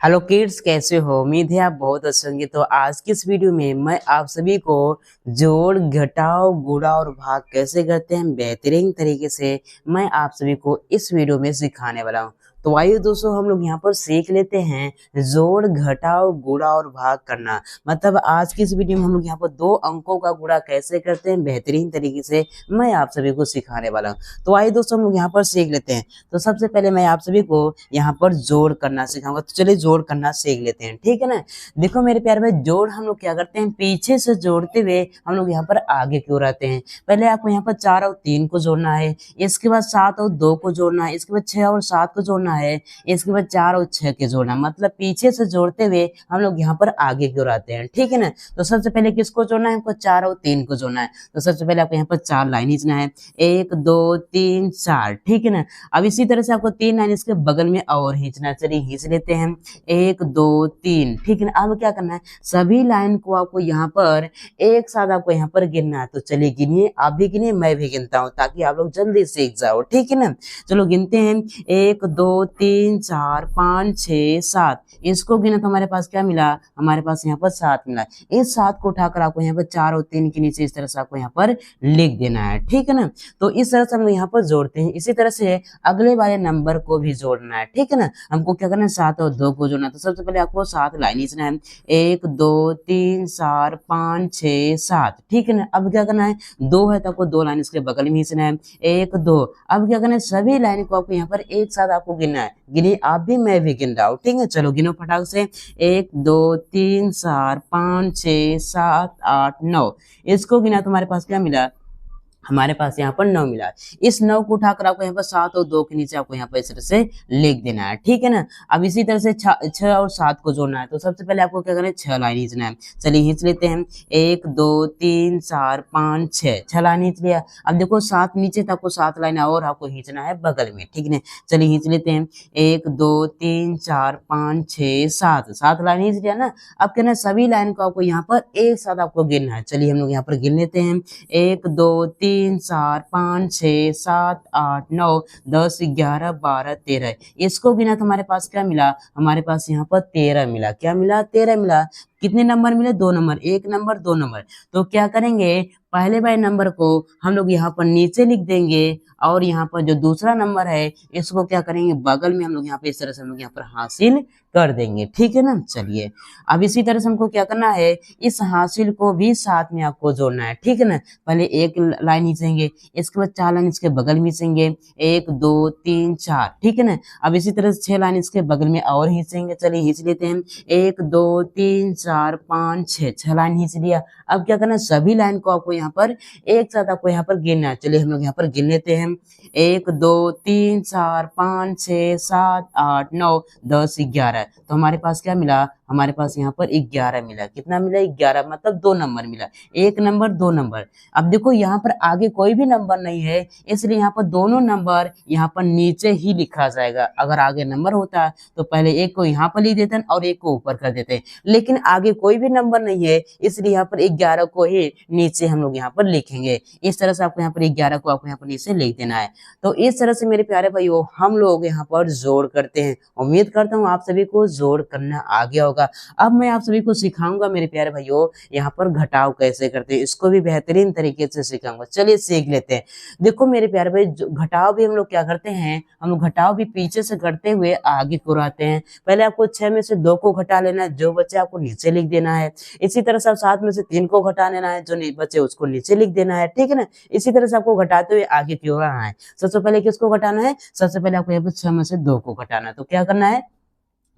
Hello kids, कैसे हो? उम्मीद है आप बहुत अच्छे होंगे। तो आज की इस वीडियो में मैं आप सभी को जोड़, घटाव, गुणा और भाग कैसे करते हैं बेहतरीन तरीके से मैं आप सभी को इस वीडियो में सिखाने वाला हूँ। तो आइए दोस्तों, हम लोग यहाँ पर सीख लेते हैं जोड़, घटाव, गुणा और भाग करना। मतलब आज की इस वीडियो में हम लोग यहाँ पर दो अंकों का गुणा कैसे करते हैं बेहतरीन तरीके से मैं आप सभी को सिखाने वाला हूँ। तो आइए दोस्तों, हम लोग यहाँ पर सीख लेते हैं। तो सबसे पहले मैं आप सभी को यहाँ पर जोड़ करना सिखाऊंगा। तो चलिए जोड़ करना सीख लेते हैं, ठीक है ना। देखो मेरे प्यारे भाई, जोड़ हम लोग क्या करते हैं, पीछे से जोड़ते हुए हम लोग यहाँ पर आगे क्यों रहते हैं। पहले आपको यहाँ पर 4 और 3 को जोड़ना है, इसके बाद 7 और 2 को जोड़ना है, इसके बाद 6 और 7 को जोड़ना है, इसके बाद 4 और 6 के जोड़ना। मतलब पीछे से जोड़ते हुए हम लोग यहाँ पर आगे क्यों रहते हैं, ठीक है ना। तो सबसे पहले किसको जोड़ना है, हमको 4 और 3 को जोड़ना है। तो सबसे पहले आपको यहाँ पर 4 लाइन खींचना है, 1 2 3 4, ठीक है ना। अब इसी तरह से आपको 3 लाइन इसके बगल में और खींचना है। चलिए खींच लेते हैं, 1 2 3, ठीक है ना। अब क्या करना है, सभी लाइन को आपको यहाँ पर एक साथ आपको यहाँ पर गिनना है। तो चलिए गिनिए, आप भी गिनिए, मैं भी गिनता हूँ ताकि आप लोग जल्दी सीख जाओ, ठीक है ना। चलो गिनते हैं, 1 2 3 4 5 6 7। इसको गिना तो हमारे पास क्या मिला, हमारे पास यहाँ पर 7 मिला। इस 7 को उठाकर आपको यहाँ पर 4 और 3 के नीचे इस तरह से आपको यहाँ पर लिख देना है, ठीक है ना। तो इस तरह से हम यहाँ पर जोड़ते हैं। इसी तरह से अगले वाले नंबर को भी जोड़ना है, ठीक है ना। हमको क्या करना है, 7 और 2 को जोड़ना है। तो सबसे पहले आपको 7 लाइन खींचना है, 1 2 3 4 5 6 7, ठीक है ना। अब क्या करना है, 2 है तो आपको 2 लाइन इसके बगल में खींचना है, 1 2। अब क्या करना है, सभी लाइन को आपको यहाँ पर एक साथ आपको गिनना है। गिनिए, आप भी मैं भी गिन रहा हूँ, ठीक है। चलो गिनो फटाक से, 1 2 3 4 5 6 7 8 9। इसको गिना तो हमारे पास क्या मिला, हमारे पास यहाँ पर 9 मिला। इस 9 को उठाकर आपको यहाँ पर 7 और 2 के नीचे आपको यहाँ पर इस तरह से लिख देना है, ठीक है ना। अब इसी तरह से 6 और 7 को जोड़ना है। तो सबसे पहले आपको क्या करना है, 6 लाइन खींचना है। चलिए खींच लेते हैं, 1 2 3 4 5 6 लाइन खींच लिया। अब देखो 7 नीचे तक आपको 7 लाइन और आपको खींचना है बगल में, ठीक है। चलिए खींच लेते हैं, 1 2 3 4 5 6 7 लाइन खींच लिया ना। अब कहना है सभी लाइन को आपको यहाँ पर एक साथ आपको गिनना है। चलिए हम लोग यहाँ पर गिन लेते हैं, 1 2 3 4 5 6 7 8 9 10 11 12 13। इसको गिना तो हमारे पास क्या मिला, हमारे पास यहाँ पर 13 मिला। क्या मिला, 13 मिला। कितने नंबर मिले, 2 नंबर, 1 नंबर 2 नंबर। तो क्या करेंगे, पहले वाले नंबर को हम लोग यहाँ पर नीचे लिख देंगे और यहाँ पर जो दूसरा नंबर है इसको क्या करेंगे, बगल में हम लोग यहाँ पे इस तरह से हम लोग यहाँ पर हासिल कर देंगे, ठीक है ना। चलिए अब इसी तरह से हमको क्या करना है, इस हासिल को भी साथ में आपको जोड़ना है, ठीक है ना। पहले एक लाइन खींचेंगे, इसके बाद 4 लाइन इसके बगल में खींचेंगे, 1 2 3 4, ठीक है ना। अब इसी तरह से 6 लाइन इसके बगल में और खींचेंगे। चलिए खींच लेते हैं, 1 2 3 4 5 6 लाइन खींच लिया। अब क्या करना है, सभी लाइन को आपको यहाँ पर एक साथ आपको यहाँ पर गिनना है। चलिए हम लोग यहाँ पर गिन लेते हैं, 1 2 3 4 5 6 7 8 9 10 11। तो हमारे पास क्या मिला, हमारे पास यहाँ पर 11 मिला। कितना मिला, 11, मतलब 2 नंबर मिला, 1 नंबर 2 नंबर। अब देखो यहाँ पर आगे कोई भी नंबर नहीं है, इसलिए यहाँ पर दोनों नंबर यहाँ पर नीचे ही लिखा जाएगा। अगर आगे नंबर होता तो पहले एक को यहाँ पर लिख देते हैं और एक को ऊपर कर देते हैं, लेकिन आगे कोई भी नंबर नहीं है इसलिए यहाँ पर 11 को ही नीचे हम लोग यहाँ पर लिखेंगे। इस तरह से आपको यहाँ पर 11 को आपको यहाँ पर नीचे लिख देना है। तो इस तरह से मेरे प्यारे भाइयों हम लोग यहाँ पर जोड़ करते हैं। उम्मीद करता हूँ आप सभी को जोड़ करना आ गया होगा। अब मैं आप सभी को सिखाऊंगा मेरे प्यारे भाइयों यहाँ पर घटाव कैसे करते हैं, इसको भी बेहतरीन तरीके से सिखाऊंगा। चलिए सीख लेते हैं। देखो मेरे प्यारे भाई, घटाव भी हम लोग क्या करते हैं, हम लोग घटाव भी पीछे से घटते हुए आगे को आते हैं। पहले आपको 6 में से 2 को घटा लेना है, जो बचे आपको नीचे लिख देना है। इसी तरह से 7 में से 3 को घटा लेना है, जो नहीं बचे उसको नीचे लिख देना है, ठीक है ना। इसी तरह से आपको घटाते हुए आगे की ओर आना है। सबसे पहले किसको घटाना है, सबसे पहले आपको यहाँ पे 6 में से 2 को घटाना है। तो क्या करना है,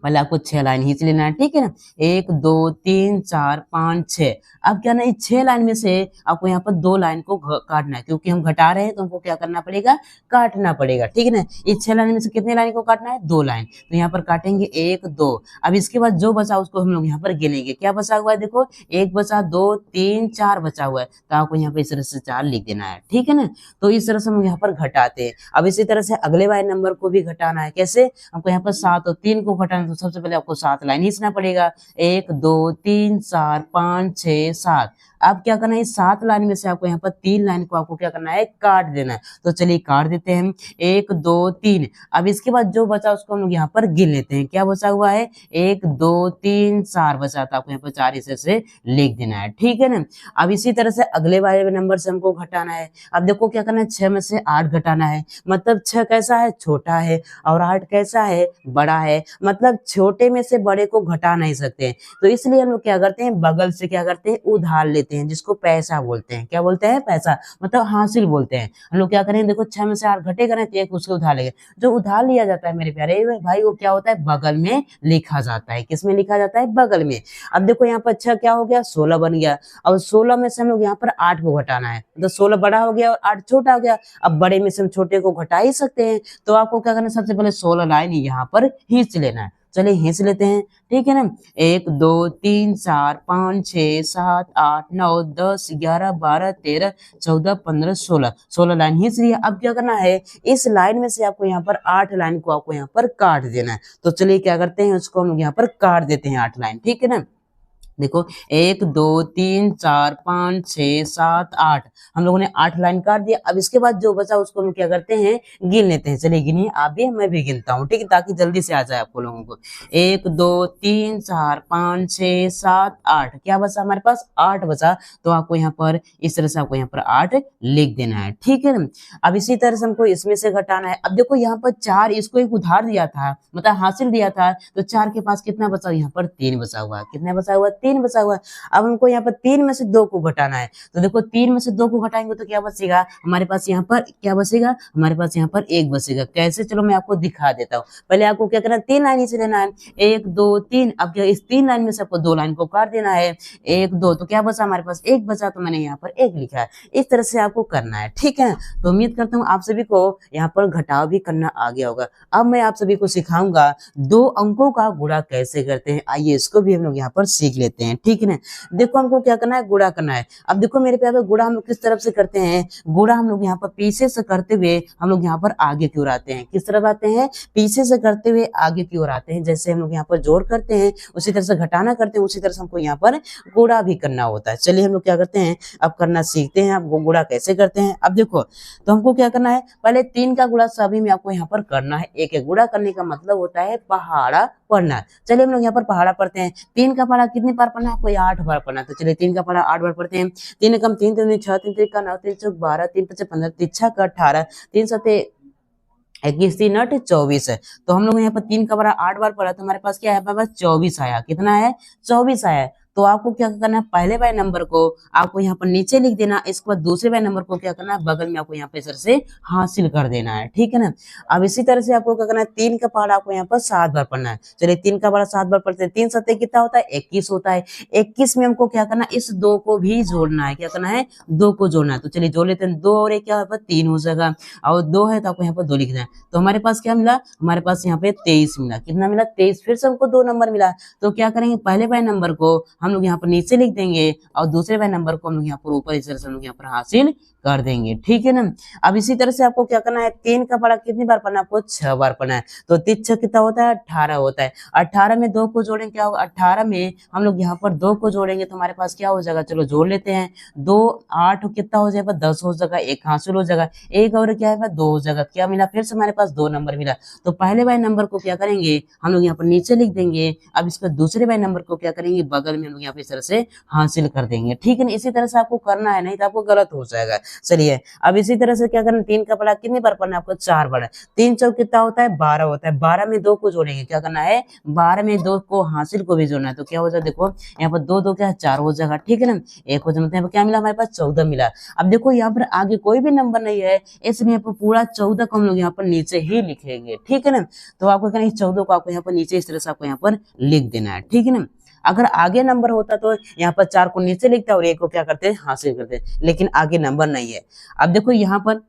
पहले आपको 6 लाइन खींच लेना है, ठीक है ना। 1 2 3 4 5 6। अब क्या ना, इस 6 लाइन में से आपको यहाँ पर 2 लाइन को काटना है, क्योंकि हम घटा रहे हैं तो हमको क्या करना पड़ेगा, काटना पड़ेगा, ठीक है ना। इस 6 लाइन में से कितने लाइन को काटना है, 2 लाइन। तो यहाँ पर काटेंगे 1 2। अब इसके बाद जो बचा उसको हम लोग यहाँ पर गिनेंगे। क्या बचा हुआ है, देखो 1 बचा, 2 3 4 बचा हुआ है। तो आपको यहाँ पर इस तरह से 4 लिख देना है, ठीक है ना। तो इस तरह से हम यहाँ पर घटाते हैं। अब इसी तरह से अगले वाले नंबर को भी घटाना है। कैसे, हमको यहाँ पर 7 और 3 को घटाना है। तो सबसे पहले आपको 7 लाइन खींचना पड़ेगा, 1 2 3 4 5 6 7। अब क्या करना है, इस 7 लाइन में से आपको यहाँ पर 3 लाइन को आपको क्या करना है, काट देना है। तो चलिए काट देते हैं, 1 2 3। अब इसके बाद जो बचा उसको हम लोग यहाँ पर गिन लेते हैं। क्या बचा हुआ है, 1 2 3 4 बचा, तो आपको यहाँ पर 4 इसे से लिख देना है, ठीक है ना। अब इसी तरह से अगले वाले नंबर से हमको घटाना है। अब देखो क्या करना है, 6 में से 8 घटाना है। मतलब 6 कैसा है, छोटा है, और 8 कैसा है, बड़ा है। मतलब छोटे में से बड़े को घटा नहीं सकते हैं, तो इसलिए हम लोग क्या करते हैं, बगल से क्या करते हैं, उधार लेते हैं, जिसको पैसा बोलते हैं। क्या बोलते हैं, पैसा, मतलब हासिल बोलते हैं। हम लोग क्या करेंगे, देखो 6 में से 8 घटेगा ना, तो एक उसको उधार लेंगे। जो उधार लिया जाता है मेरे प्यारे भाई, वो क्या होता है, बगल में लिखा जाता है। किस में लिखा जाता है, बगल में। अब देखो यहाँ पर 6 क्या हो गया, 16 बन गया। अब 16 में से हम लोग यहाँ पर 8 को घटाना है, तो 16 बड़ा हो गया और 8 छोटा हो गया। अब बड़े में से हम छोटे को घटा ही सकते हैं, तो आपको क्या करना है, सबसे पहले 16 लाइन यहाँ पर खींच लेना है। चलिए खींच लेते हैं, ठीक है ना। 1 2 3 4 5 6 7 8 9 10 11 12 13 14 15 16 लाइन खींच लिया। अब क्या करना है, इस लाइन में से आपको यहाँ पर 8 लाइन को आपको यहाँ पर काट देना है। तो चलिए क्या करते हैं, उसको हम लोग यहाँ पर काट देते हैं 8 लाइन, ठीक है ना। देखो 1 2 3 4 5 6 7 8, हम लोगों ने 8 लाइन काट दिया। अब इसके बाद जो बचा उसको हम क्या करते हैं, गिन लेते हैं। चलिए गिनिए, आप भी मैं भी गिनता हूँ, ठीक है, ताकि जल्दी से आ जाए आपको लोगों को। 1 2 3 4 5 6 7 8, क्या बचा हमारे पास, 8 बचा। तो आपको यहाँ पर इस तरह से आपको यहाँ पर 8 लिख देना है, ठीक है ना। अब इसी तरह से हमको इसमें से घटाना है। अब देखो यहाँ पर 4, इसको एक उधार दिया था, मतलब हासिल दिया था, तो 4 के पास कितना बचा, यहाँ पर 3 बचा हुआ है। कितना बचा हुआ है, 3 बचा हुआ है। अब हमको यहाँ पर 3 में से 2 को घटाना है। तो देखो 3 में से 2 को घटाएंगे तो क्या बचेगा हमारे पास, यहाँ पर क्या बचेगा हमारे पास, यहाँ पर 1 बचेगा। कैसे, चलो मैं आपको दिखा देता हूँ। पहले आपको क्या करना है, 3 लाइन से लेना है, 1 2 3। अब क्या, इस 3 लाइन में से आपको 2 लाइन को काट देना है, 1 2, तो क्या बचा हमारे पास, 1 बचा, तो मैंने यहाँ पर 1 लिखा है। इस तरह से आपको करना है, ठीक है। तो उम्मीद करता हूँ आप सभी को यहाँ पर घटाव भी करना आ गया होगा। अब मैं आप सभी को सिखाऊंगा 2 अंकों का गुणा कैसे करते हैं। आइए इसको भी हम लोग यहाँ पर सीख लेते हैं, ठीक है ना। देखो हमको क्या करना है, गुणा करना है। अब देखो मेरे प्यारे, गुणा हम लोग किस तरफ से करते हैं, गुणा हम लोग यहाँ पर पीछे से करते हुए हम लोग यहाँ पर आगे की ओर आते हैं। किस तरफ आते हैं, पीछे से करते हुए आगे की ओर आते हैं। जैसे हम लोग यहाँ पर जोड़ करते हैं, उसी तरह से घटाना करते हैं, उसी तरह से हमको यहाँ पर गुणा भी करना होता है। चलिए हम लोग क्या करते हैं, अब करना सीखते हैं। अब गुणा कैसे करते हैं, अब देखो तो हमको क्या करना है, पहले 3 का गुणा सभी में आपको यहाँ पर करना है। एक एक गुणा करने का मतलब होता है पहाड़ा पढ़ना। चलिए हम लोग यहाँ पर पहाड़ा पढ़ते हैं। 3 का पहाड़ा कितनी बार पढ़ना है आपको, 8 बार पढ़ना है। तो चलिए 3 का पहाड़ा 8 बार पढ़ते हैं। 3 कम 3 3 6 3 3 का 9 3 चौक 12 3 5 15 3 6 का 18 3 7 21 3 8 24 है। तो हम लोग यहाँ पर 3 का पहाड़ा 8 बार पढ़ा, तो हमारे पास क्या है, हमारे पास 24 आया। कितना है, 24 आया। तो आपको क्या करना है, पहले वाले नंबर को आपको यहाँ पर नीचे लिख देना। इसके बाद दूसरे वाले नंबर को क्या करना है, बगल में आपको यहाँ पे सर से हासिल कर देना है, ठीक है ना। अब इसी तरह से आपको क्या करना है, 3 का पहाड़ा आपको यहाँ पर 7 बार पढ़ना है। चलिए 3 का पहाड़ा 7 बार पढ़ते हैं। 3 7 कितना होता है, 21 होता है। 21 में हमको क्या करना है, इस 2 को भी जोड़ना है। क्या करना है, 2 को जोड़ना है। तो चलिए जोड़ लेते हैं। 2 और 1 क्या है, 3 हो जाएगा, और 2 है तो आपको यहाँ पर 2 लिखना है। तो हमारे पास क्या मिला, हमारे पास यहाँ पे 23 मिला। कितना मिला, 23। फिर से हमको 2 नंबर मिला। तो क्या करेंगे, पहले वाले नंबर को हम लोग यहाँ पर नीचे लिख देंगे, और दूसरे वाले नंबर को हम लोग यहाँ पर ऊपर इस तरह से हम लोग यहाँ पर हासिल कर देंगे, ठीक है ना। अब इसी तरह से आपको क्या करना है, 3 का पहाड़ा कितनी बार पढ़ना है, आपको 6 बार पढ़ना है। तो 3 6 कितना होता है, 18 होता है। 18 में 2 को जोड़ेंगे, क्या होगा, 18 में हम लोग यहाँ पर 2 को जोड़ेंगे तो हमारे पास क्या हो जाएगा, चलो जोड़ लेते हैं। 2 8 कितना हो जाएगा, 10 हो जाएगा। 1 हासिल हो जाएगा, 1 और क्या है, 2 हो जाएगा। क्या मिला, फिर से हमारे पास 2 नंबर मिला। तो पहले वाले नंबर को क्या करेंगे, हम लोग यहाँ पर नीचे लिख देंगे। अब इसके दूसरे वाले नंबर को क्या करेंगे, बगल में हम लोग यहाँ पे इस तरह से हासिल कर देंगे, ठीक है ना। इसी तरह से आपको करना है, नहीं तो आपको गलत हो जाएगा। चलिए अब इसी तरह से क्या करना, 3 का पहाड़ा कितनी बार पढ़ना है आपको, 4 बार। 3 चौक कितना होता है, 12 होता है। 12 में 2 को जोड़ेंगे, क्या करना है, 12 में 2 को हासिल को भी जोड़ना है। तो क्या हो जाएगा, देखो यहाँ पर 2 2 क्या है, 4 हो जाएगा, ठीक है ना। 1 हो जाएगा, क्या मिला हमारे पास, 14 मिला। अब देखो यहाँ पर आगे कोई भी नंबर नहीं है, इसलिए यहाँ पर पूरा 14 को हम लोग यहाँ पर नीचे ही लिखेंगे, ठीक है ना। तो आपको कहना 14 को आपको यहाँ पर नीचे इस तरह से आपको यहाँ पर लिख देना है, ठीक है ना। अगर आगे नंबर होता तो यहाँ पर 4 को नीचे लिखता और 1 को क्या करते हैं, हासिल करते, लेकिन आगे नंबर नहीं है। अब देखो यहाँ पर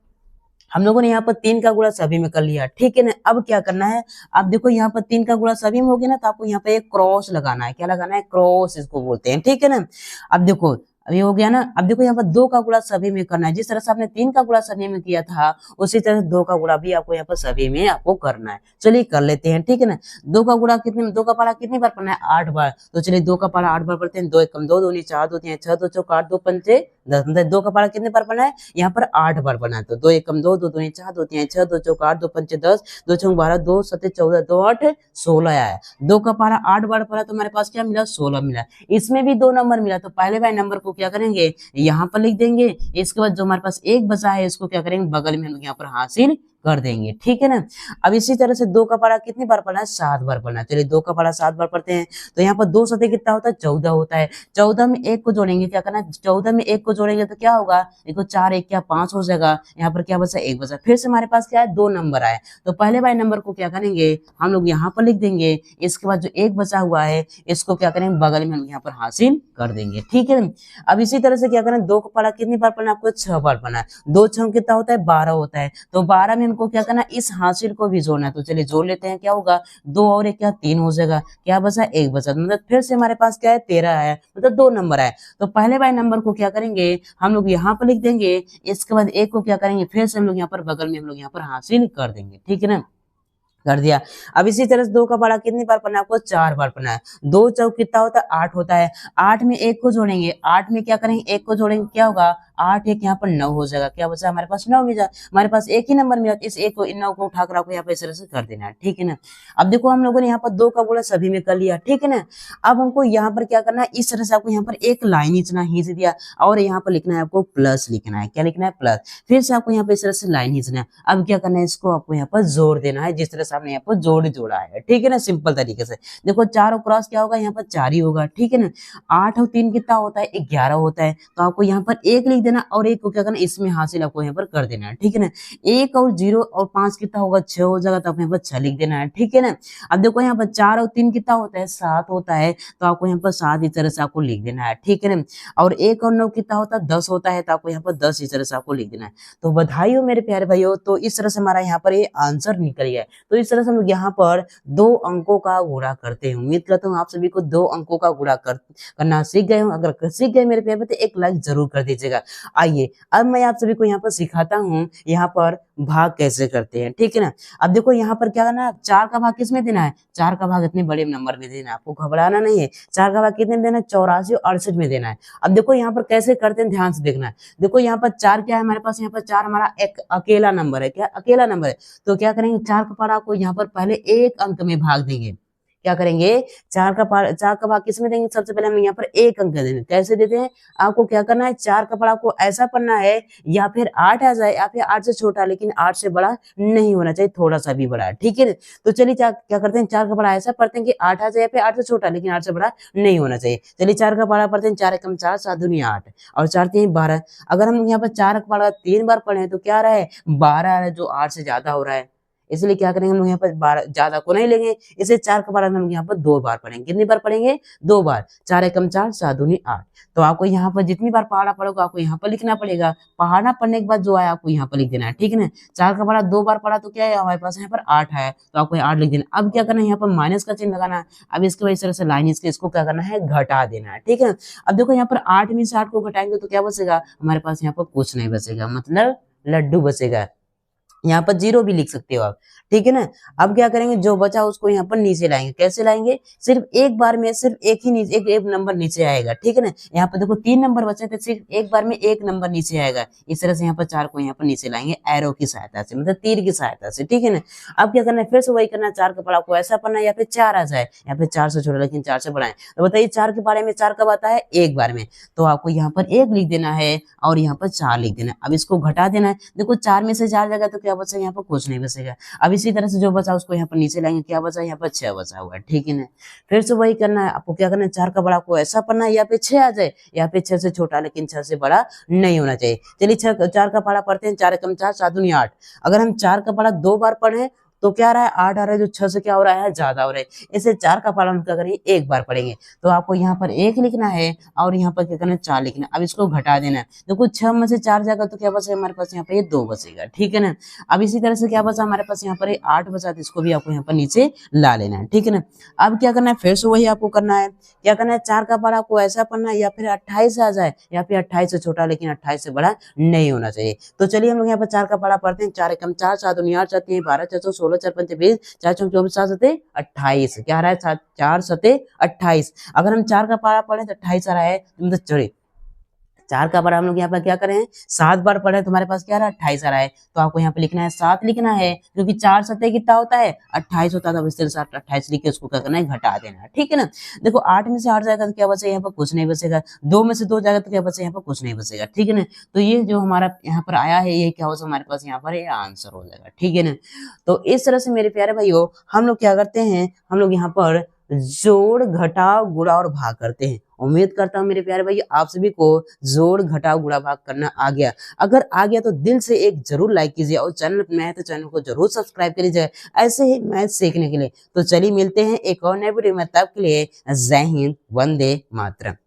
हम लोगों ने यहाँ पर 3 का गुणा सभी में कर लिया, ठीक है ना। अब क्या करना है, अब देखो यहाँ पर 3 का गुणा सभी में हो गया ना, तो आपको यहाँ पे एक क्रॉस लगाना है। क्या लगाना है, क्रॉस इसको बोलते हैं, ठीक है ना। अब देखो अब ये हो गया ना। अब देखो यहाँ पर 2 का गुणा सभी में करना है। जिस तरह से आपने 3 का गुणा सभी में किया था उसी तरह से 2 का गुणा भी आपको यहाँ पर सभी में आपको करना है। चलिए कर लेते हैं, ठीक है ना। 2 का गुणा कितने, 2 का पारा कितनी बार पढ़ना है, 8 बार। तो चलिए 2 का पारा 8 बार पढ़ते हैं। 2 एकम 2, 2 दूनी 4, 2 तीन 6, 2 चौक 8, 2 पंचे 10। मतलब 2 का पारा कितने बार पढ़ना है, यहाँ पर 8 बार पढ़ना है। तो 2 एकम 2, 2 दूनी 4, 2 तीन 6, 2 चौक 8, 2 पंचे 10, 2 चौक 12, 2 सत्ते 14, 2 8 16 आया। 2 का पारा 8 बार पढ़ा तो हमारे पास क्या मिला, 16 मिला। इसमें भी 2 नंबर मिला, तो पहले वाले नंबर को क्या करेंगे, यहाँ पर लिख देंगे। इसके बाद जो हमारे पास एक बचा है इसको क्या करेंगे, बगल में हम लोग यहाँ पर हासिल कर देंगे, ठीक है ना। अब इसी तरह से 2 का पारा कितनी बार पढ़ना है, 7 बार पढ़ना है। चलिए 2 का पारा 7 बार पढ़ते हैं। तो यहाँ पर 2 सते कितना होता है, 14 होता है। 14 में 1 को जोड़ेंगे, क्या करना है, 14 में 1 को जोड़ेंगे तो क्या होगा, देखो 4 1 क्या 5 हो जाएगा। यहाँ पर क्या बचा, 1 बचा। फिर से हमारे पास क्या है, 2 नंबर आए। तो पहले वाले नंबर को क्या करेंगे, हम लोग यहाँ पर लिख देंगे। इसके बाद जो 1 बचा हुआ है इसको क्या करेंगे, बगल में हम यहाँ पर हासिल कर देंगे, ठीक है। अब इसी तरह से क्या करें, 2 का पारा कितनी बार पढ़ना है, आपको 6 बार पढ़ना है। 2 6 कितना होता है, 12 होता है। तो 12 में हमको क्या करना है, इस हासिल को भी जोड़ना है। तो चलिए जोड़ लेते हैं, क्या होगा, 2 और 1 क्या 3 हो जाएगा। क्या बचा, 1 बचा। मतलब फिर से हमारे पास क्या है, 13 है, मतलब 2 नंबर है। तो पहले वाले नंबर को क्या करेंगे, हम लोग यहाँ पर लिख देंगे। इसके बाद 1 को क्या करेंगे, फिर से हम लोग यहाँ पर बगल में हम लोग यहाँ पर हासिल कर देंगे, ठीक है ना, कर दिया। अब इसी तरह से 2 का पारा कितनी बार पढ़ना है, आपको 4 बार पढ़ना है। 2 चौक कितना होता है, 8 होता है। 8 में 1 को जोड़ेंगे, 8 में क्या करेंगे, 1 को जोड़ेंगे, क्या होगा, 8 1 यहाँ पर 9 हो जाएगा। क्या बचा हमारे पास, 9 मिला। हमारे पास एक ही नंबर मिला, इस 1 को, इन 9 को उठाकर आपको यहाँ पर इस तरह से कर देना है, ठीक है ना। अब देखो हम लोगों ने यहाँ पर 2 का गुणा सभी में कर लिया, ठीक है ना। अब हमको यहाँ पर क्या करना है, इस तरह से आपको यहाँ पर एक लाइन खींचना, खींच दिया और यहाँ पर लिखना है, आपको प्लस लिखना है। क्या लिखना है, प्लस। फिर से आपको यहाँ पर इस तरह से लाइन खींचना है। अब क्या करना है, इसको आपको यहाँ पर जोड़ देना है, जिस तरह से आपने यहाँ पर जोड़ा है, ठीक है ना, सिंपल तरीके से। देखो 4 और क्रॉस क्या होगा, यहाँ पर 4 ही होगा, ठीक है ना। 8 और 3 कितना होता है, 11 होता है। तो आपको यहाँ पर 1 लिख देना और 1 को क्या करना, इसमें हासिल आपको यहाँ पर कर देना है, ठीक है ना। 1 और 0 और 5 कितना होगा, 6 हो जाएगा। तो आपको यहाँ पर 6 लिख देना है, ठीक है ना। अब देखो यहाँ पर 4 और 3 कितना होता है, 7 होता है। तो आपको यहाँ पर 7 इस तरह से आपको लिख देना है, ठीक है ना। और 1 और 9 कितना होता है, 10 होता है। तो आपको यहाँ पर 10 इस तरह से आपको लिख देना है। तो बधाई हो मेरे प्यारे भाइयों, तो इस तरह से हमारा यहाँ पर ये आंसर निकल गया है। तो इस तरह से हम लोग यहाँ पर 2 अंकों का गुणा करते हैं। उम्मीद करता हूँ आप सभी को 2 अंकों का गुणा करना सीख गए हो। अगर सीख गए मेरे प्यारे तो एक लाइक जरूर कर दीजिएगा। आइए अब मैं आप सभी को यहाँ पर सिखाता हूँ यहाँ पर भाग कैसे करते हैं, ठीक है ना। अब देखो यहाँ पर क्या करना है, 4 का भाग किसमें देना है, 4 का भाग इतने बड़े नंबर में देना है, आपको घबराना नहीं है। 4 का भाग कितने में देना है, 84 और 68 में देना है। अब देखो यहाँ पर कैसे करते हैं, ध्यान से देखना है। देखो यहाँ पर 4 क्या है हमारे पास, यहाँ पर 4 हमारा एक अकेला नंबर है। क्या अकेला नंबर है, तो क्या करेंगे, 4 का पारा को यहाँ पर पहले एक अंक में भाग देंगे। क्या करेंगे, 4 का भाग किसमें देंगे, सबसे पहले हम यहाँ पर एक अंक देंगे। कैसे देते हैं, आपको क्या करना है, 4 का पारा को ऐसा पढ़ना है या फिर 8 आ जाए या फिर 8 से छोटा, लेकिन 8 से बड़ा नहीं होना चाहिए, थोड़ा सा भी बड़ा, ठीक है। तो चलिए क्या करते हैं, 4 का पारा ऐसा पढ़ते हैं कि 8 आ जाए या फिर 8 से छोटा, लेकिन 8 से बड़ा नहीं होना चाहिए। चलिए 4 का पारा पढ़ते हैं, 4 एकम 4, 7 दूनी 8 और 4 3 12। अगर हम यहाँ पर 4 का पारा 3 बार पढ़े तो क्या रहा है, 12 आ रहा है, जो 8 से ज्यादा हो रहा है। इसलिए क्या करेंगे, हम लोग यहाँ पर 12 ज्यादा को नहीं लेंगे, इसे 4 का पारा हम लोग यहाँ पर 2 बार पढ़ेंगे। कितनी बार पढ़ेंगे, 2 बार। 4 एकम 4, 7 दूनी 8। तो आपको यहाँ पर जितनी बार पहाड़ा पढ़ोगे आपको यहाँ पर लिखना पड़ेगा। पहाड़ा पढ़ने के बाद जो आया आपको यहाँ पर लिख देना है, ठीक है ना। 4 का पारा 2 बार पढ़ा तो क्या है, हमारे पास यहाँ पर 8 है, तो आपको 8 लिख देना। अब क्या करना है, यहाँ पर माइनस का चिन्ह लगाना है। अब इसके बाद इस तरह से लाइन इसको क्या करना है, घटा देना है, ठीक है। अब देखो यहाँ पर 8 में से 8 को घटाएंगे तो क्या बचेगा, हमारे पास यहाँ पर कुछ नहीं बचेगा, मतलब लड्डू बचेगा। यहाँ पर 0 भी लिख सकते हो आप, ठीक है ना। अब क्या करेंगे, जो बचा उसको यहाँ पर नीचे लाएंगे। कैसे लाएंगे, सिर्फ एक बार में सिर्फ एक ही नीचे एक नंबर नीचे आएगा, ठीक है ना। यहाँ पर देखो 3 नंबर बचे थे, सिर्फ एक बार में एक नंबर नीचे आएगा। इस तरह से यहाँ पर 4 को यहाँ पर नीचे लाएंगे एरो की सहायता से, मतलब तीर की सहायता से, ठीक है ना। अब क्या करना है, फिर से वही करना है। 4 का पारा को ऐसा पढ़ना है या फिर 4 आ जाए या फिर 4 से छोटा लेकिन 4 से बड़ा है। तो बताइए 4 के बारे में 4 कब आता है, एक बार में। तो आपको यहाँ पर 1 लिख देना है और यहाँ पर 4 लिख देना है। अब इसको घटा देना है। देखो 4 में से 4 जाएगा तो क्या बचा, यहाँ पर कुछ नहीं बचेगा। अब इसी तरह से जो बचा उसको यहाँ पर नीचे लाएंगे। क्या बचा, यहाँ पर 6 बचा हुआ है, ठीक है ना। फिर से वही करना है, आपको क्या करना है, 4 का बड़ा को ऐसा पढ़ना है या फिर 6 आ जाए या फिर 6 से छोटा लेकिन 6 से बड़ा नहीं होना चाहिए। चलिए 4 का पारा पढ़ते हैं। 4 एकम 4, 7 दूनी 8। अगर हम 4 का पारा 2 बार पढ़े तो क्या आ रहा है 8 आ रहा है, जो 6 से क्या हो रहा है ज्यादा हो रहा है। इसे 4 का पाला हम क्या करेंगे एक बार पढ़ेंगे। तो आपको यहाँ पर 1 लिखना है और यहाँ पर क्या करना है 4 लिखना है। अब इसको घटा देना है। देखो 6 में से 4 जाएगा तो क्या बचेगा हमारे पास यहाँ पर ये 2 बचेगा, ठीक है ना। अब इसी तरह से क्या बचा हमारे पास यहाँ पर 8 बचा, तो इसको भी आपको यहाँ पर नीचे ला लेना है, ठीक है ना। अब क्या करना है फिर से वही आपको करना है, क्या करना है 4 का पारा आपको ऐसा पढ़ना है या फिर 28 आ जाए या फिर 28 से छोटा लेकिन 28 से बड़ा नहीं होना चाहिए। तो चलिए हम लोग यहाँ पर 4 का पारा पढ़ते हैं। 4 एकम 4, 4 दूनी 8, 4 तीन 12, 4 16, 4 पंचे 20, 4 चौक 24, 7 सते 28। क्या आ रहा है 4 सते 28। अगर हम 4 का पारा पढ़े तो 28 आ रहा है, मतलब चलिए 4 का पारा हम लोग यहाँ पर क्या करें 7 बार पढ़े तो हमारे पास क्या आ रहा है 28 आ रहा है। तो आपको यहाँ पे लिखना है 7 लिखना है, क्योंकि 4 सत्ते कितना होता है 28 होता है। तो इस तरह से 28 लिख के उसको क्या करना है घटा देना है, ठीक है ना। देखो 8 में से 8 जाएगा तो क्या बचेगा यहाँ पर कुछ नहीं बचेगा। 2 में से 2 जाएगा तो क्या बचेगा यहाँ पर कुछ नहीं बचेगा, ठीक है ना। तो ये जो हमारा यहाँ पर आया है ये क्या हो हमारे पास यहाँ पर ये आंसर हो जाएगा, ठीक है ना। तो इस तरह से मेरे प्यारे भाइयों हम लोग क्या करते हैं, हम लोग यहाँ पर जोड़ घटाव गुणा और भाग करते हैं। उम्मीद करता हूँ मेरे प्यारे भाई आप सभी को जोड़ घटाव गुणा भाग करना आ गया। अगर आ गया तो दिल से एक जरूर लाइक कीजिए और चैनल पर नया है तो चैनल को जरूर सब्सक्राइब करिए ऐसे ही मैथ सीखने के लिए। तो चलिए मिलते हैं एक और नए वीडियो में, तब के लिए जय हिंद, वंदे मातरम।